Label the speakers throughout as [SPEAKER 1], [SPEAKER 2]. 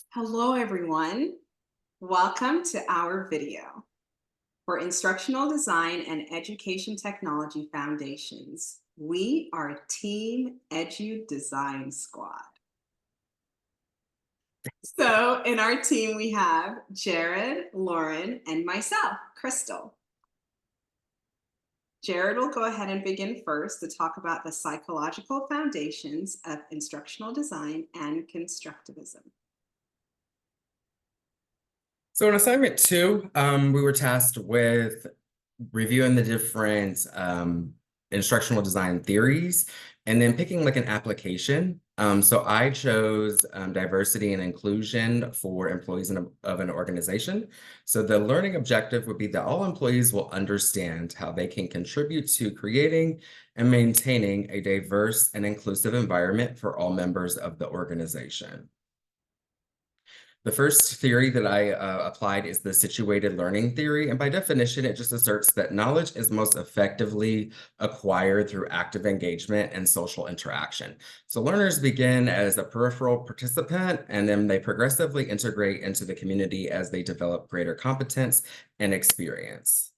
[SPEAKER 1] Hello, everyone. Welcome to our video for Instructional Design and Education Technology Foundations. We are Team EduDesign Squad. So in our team, we have Jared, Lauren, and myself, Crystal. Jared will go ahead and begin first to talk about the psychological foundations of instructional design and constructivism.
[SPEAKER 2] So in assignment two, we were tasked with reviewing the different instructional design theories and then picking like an application. So I chose diversity and inclusion for employees of an organization. So the learning objective would be that all employees will understand how they can contribute to creating and maintaining a diverse and inclusive environment for all members of the organization. The first theory that I applied is the situated learning theory. And by definition, it just asserts that knowledge is most effectively acquired through active engagement and social interaction. So learners begin as a peripheral participant, and then they progressively integrate into the community as they develop greater competence and experience.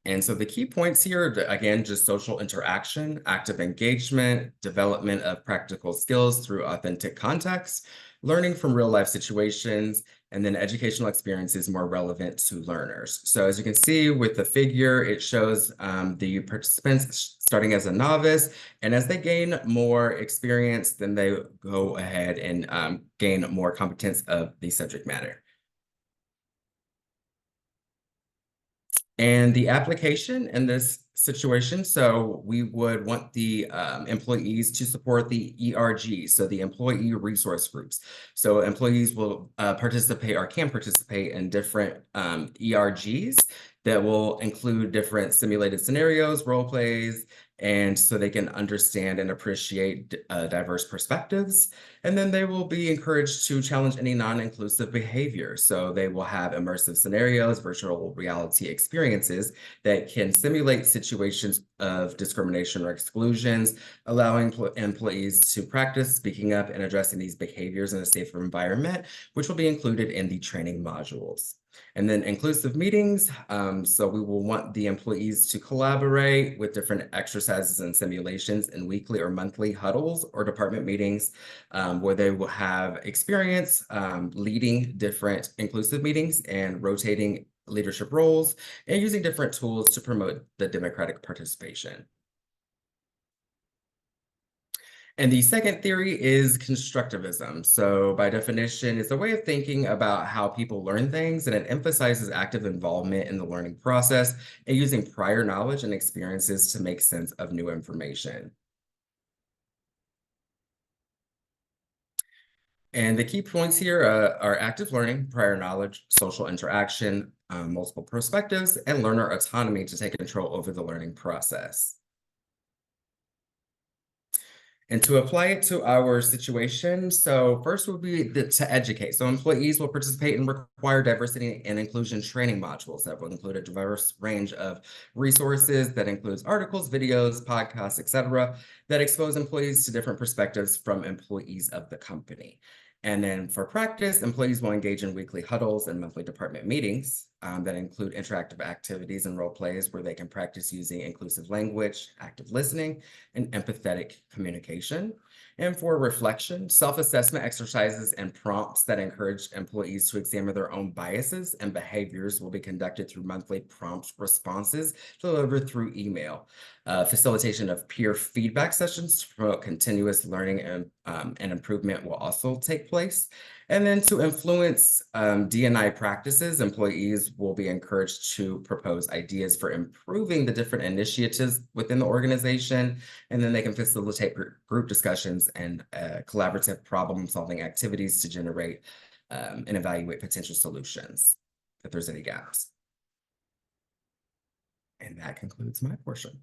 [SPEAKER 2] And so the key points here, again, just social interaction, active engagement, development of practical skills through authentic context, learning from real life situations, and then educational experiences more relevant to learners. So as you can see with the figure, it shows the participants starting as a novice, and as they gain more experience, then they go ahead and gain more competence of the subject matter. And the application in this situation, so we would want the employees to support the ERG, so the employee resource groups. So employees will participate or can participate in different ERGs that will include different simulated scenarios, role plays, and so they can understand and appreciate diverse perspectives. And then they will be encouraged to challenge any non-inclusive behavior. So they will have immersive scenarios, virtual reality experiences that can simulate situations of discrimination or exclusions, allowing employees to practice speaking up and addressing these behaviors in a safer environment, which will be included in the training modules. And then inclusive meetings. So we will want the employees to collaborate with different exercises and simulations in weekly or monthly huddles or department meetings where they will have experience leading different inclusive meetings and rotating leadership roles and using different tools to promote the democratic participation. And the second theory is constructivism. So by definition, it's a way of thinking about how people learn things, and it emphasizes active involvement in the learning process and using prior knowledge and experiences to make sense of new information. And the key points here are active learning, prior knowledge, social interaction, multiple perspectives, and learner autonomy to take control over the learning process. And to apply it to our situation, so first would be to educate. So employees will participate in required diversity and inclusion training modules that will include a diverse range of resources that includes articles, videos, podcasts, etc., that expose employees to different perspectives from employees of the company. And then for practice, employees will engage in weekly huddles and monthly department meetings that include interactive activities and role plays where they can practice using inclusive language, active listening, and empathetic communication. And for reflection, self-assessment exercises and prompts that encourage employees to examine their own biases and behaviors will be conducted through monthly prompt responses delivered through email. Facilitation of peer feedback sessions to promote continuous learning and improvement will also take place. And then to influence D&I practices, employees will be encouraged to propose ideas for improving the different initiatives within the organization. And then they can facilitate group discussions and collaborative problem-solving activities to generate and evaluate potential solutions if there's any gaps. And that concludes my portion.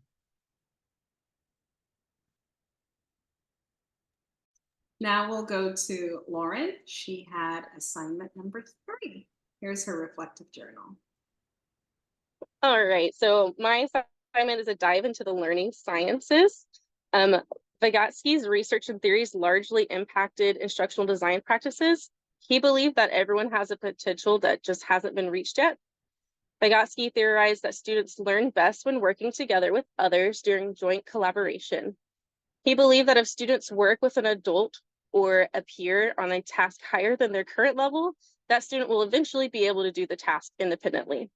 [SPEAKER 1] Now we'll go to Lauren. She had assignment number 3. Here's her reflective journal.
[SPEAKER 3] All right, so my assignment is a dive into the learning sciences. Vygotsky's research and theories largely impacted instructional design practices, He believed that everyone has a potential that just hasn't been reached yet. Vygotsky theorized that students learn best when working together with others during joint collaboration. He believed that if students work with an adult or a peer on a task higher than their current level, that student will eventually be able to do the task independently.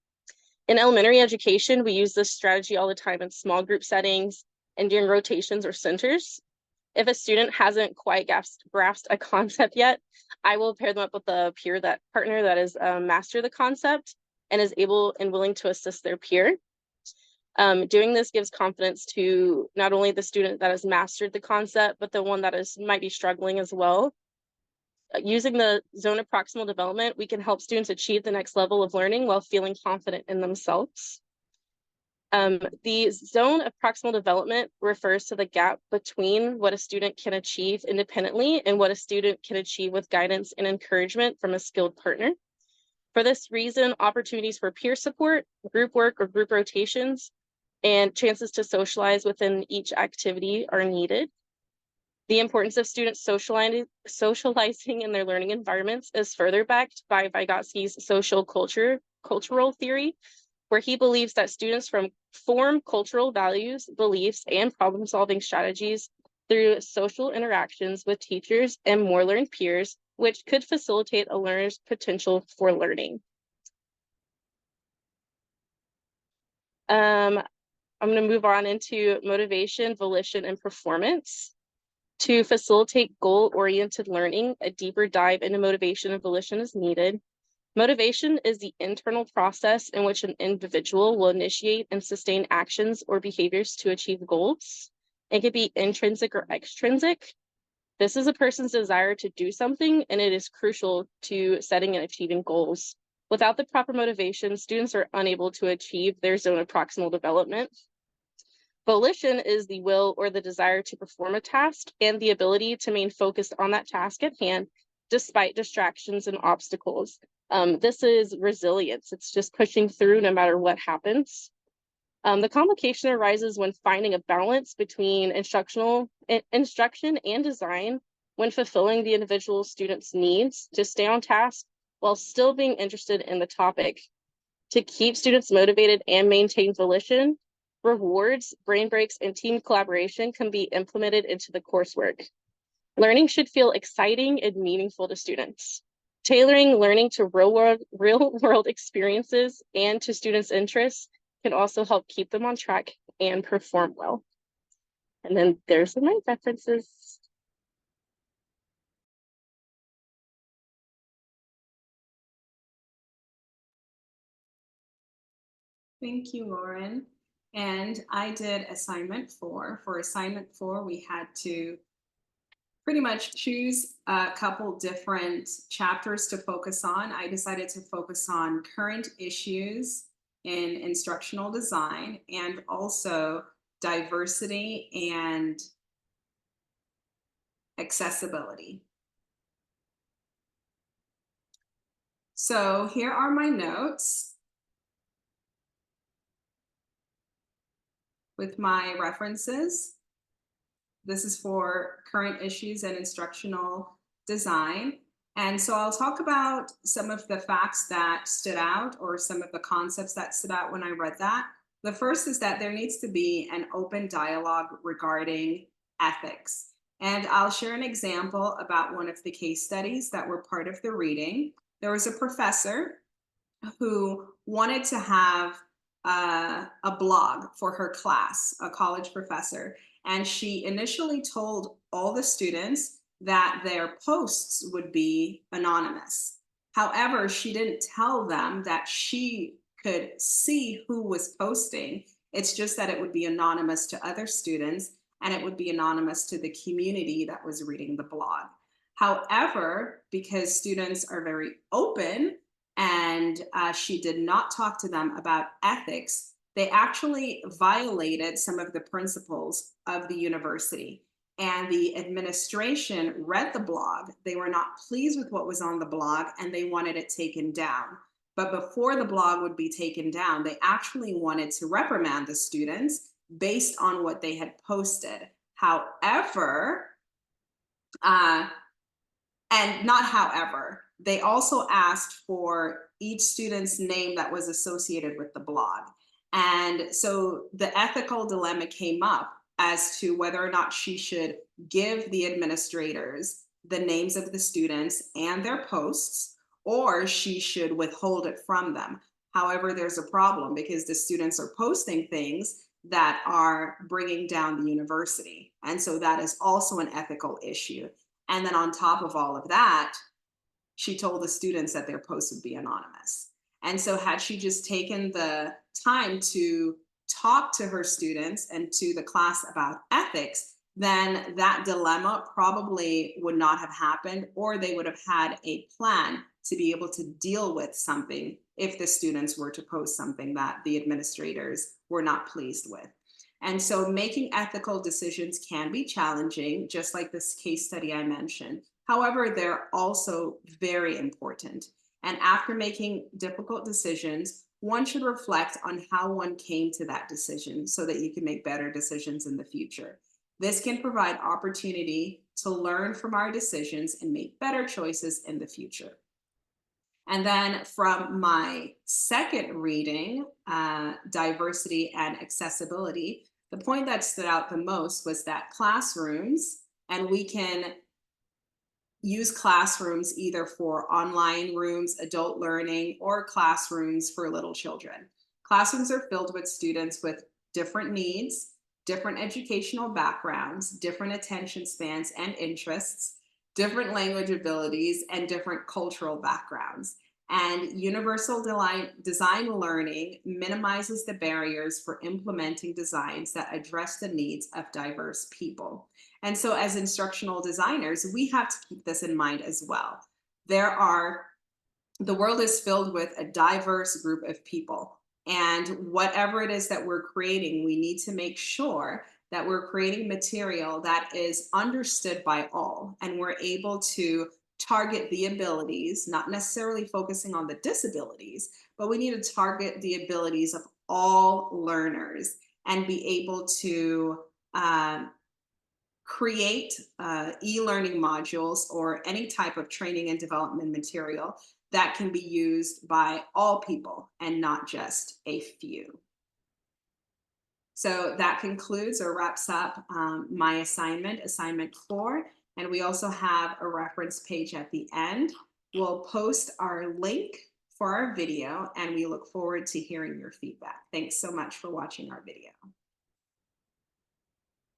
[SPEAKER 3] In elementary education, we use this strategy all the time in small group settings and during rotations or centers. If a student hasn't quite grasped a concept yet, I will pair them up with a partner that has mastered the concept and is able and willing to assist their peer. Doing this gives confidence to not only the student that has mastered the concept, but the one that might be struggling as well. Using the zone of proximal development, we can help students achieve the next level of learning while feeling confident in themselves. The zone of proximal development refers to the gap between what a student can achieve independently and what a student can achieve with guidance and encouragement from a skilled partner. For this reason, opportunities for peer support, group work or group rotations, and chances to socialize within each activity are needed. The importance of students socializing in their learning environments is further backed by Vygotsky's cultural theory, where he believes that students form cultural values, beliefs, and problem-solving strategies through social interactions with teachers and more learned peers, which could facilitate a learner's potential for learning. I'm going to move on into motivation, volition, and performance. To facilitate goal-oriented learning, a deeper dive into motivation and volition is needed. Motivation is the internal process in which an individual will initiate and sustain actions or behaviors to achieve goals. It could be intrinsic or extrinsic. This is a person's desire to do something, and it is crucial to setting and achieving goals. Without the proper motivation, students are unable to achieve their zone of proximal development. Volition is the will or the desire to perform a task and the ability to remain focused on that task at hand despite distractions and obstacles. This is resilience. It's just pushing through no matter what happens. The complication arises when finding a balance between instruction and design when fulfilling the individual student's needs to stay on task while still being interested in the topic. To keep students motivated and maintain volition, rewards, brain breaks, and team collaboration can be implemented into the coursework. Learning should feel exciting and meaningful to students. Tailoring learning to real-world experiences and to students' interests can also help keep them on track and perform well. And then there's my references.
[SPEAKER 1] Thank you, Lauren. And I did assignment 4. For assignment 4, we had to pretty much choose a couple different chapters to focus on. I decided to focus on current issues in instructional design and also diversity and accessibility. So here are my notes with my references. This is for current issues and instructional design. And so I'll talk about some of the facts that stood out or some of the concepts that stood out when I read that. The first is that there needs to be an open dialogue regarding ethics. And I'll share an example about one of the case studies that were part of the reading. There was a professor who wanted to have a blog for her class, a college professor. And she initially told all the students that their posts would be anonymous. However, she didn't tell them that she could see who was posting. It's just that it would be anonymous to other students and it would be anonymous to the community that was reading the blog. However, because students are very open and she did not talk to them about ethics, they actually violated some of the principles of the university. And the administration read the blog. They were not pleased with what was on the blog and they wanted it taken down. But before the blog would be taken down, they actually wanted to reprimand the students based on what they had posted. However, and not however, they also asked for each student's name that was associated with the blog. And so the ethical dilemma came up as to whether or not she should give the administrators the names of the students and their posts, or she should withhold it from them. However, there's a problem because the students are posting things that are bringing down the university. And so that is also an ethical issue. And then on top of all of that, she told the students that their posts would be anonymous. And so had she just taken the time to talk to her students and to the class about ethics, then that dilemma probably would not have happened, or they would have had a plan to be able to deal with something if the students were to post something that the administrators were not pleased with. And so making ethical decisions can be challenging, just like this case study I mentioned. However, they're also very important. And after making difficult decisions, one should reflect on how one came to that decision so that you can make better decisions in the future. This can provide opportunity to learn from our decisions and make better choices in the future. And then from my second reading, diversity and accessibility, the point that stood out the most was that classrooms, and we can use classrooms either for online rooms, adult learning, or classrooms for little children. Classrooms are filled with students with different needs, different educational backgrounds, different attention spans and interests, different language abilities, and different cultural backgrounds. And universal design learning minimizes the barriers for implementing designs that address the needs of diverse people. And so as instructional designers, we have to keep this in mind as well. The world is filled with a diverse group of people. And whatever it is that we're creating, we need to make sure that we're creating material that is understood by all, and we're able to target the abilities, not necessarily focusing on the disabilities, but we need to target the abilities of all learners and be able to create e-learning modules or any type of training and development material that can be used by all people and not just a few. So that concludes or wraps up my assignment 4. And we also have a reference page at the end. We'll post our link for our video, and we look forward to hearing your feedback. Thanks so much for watching our video.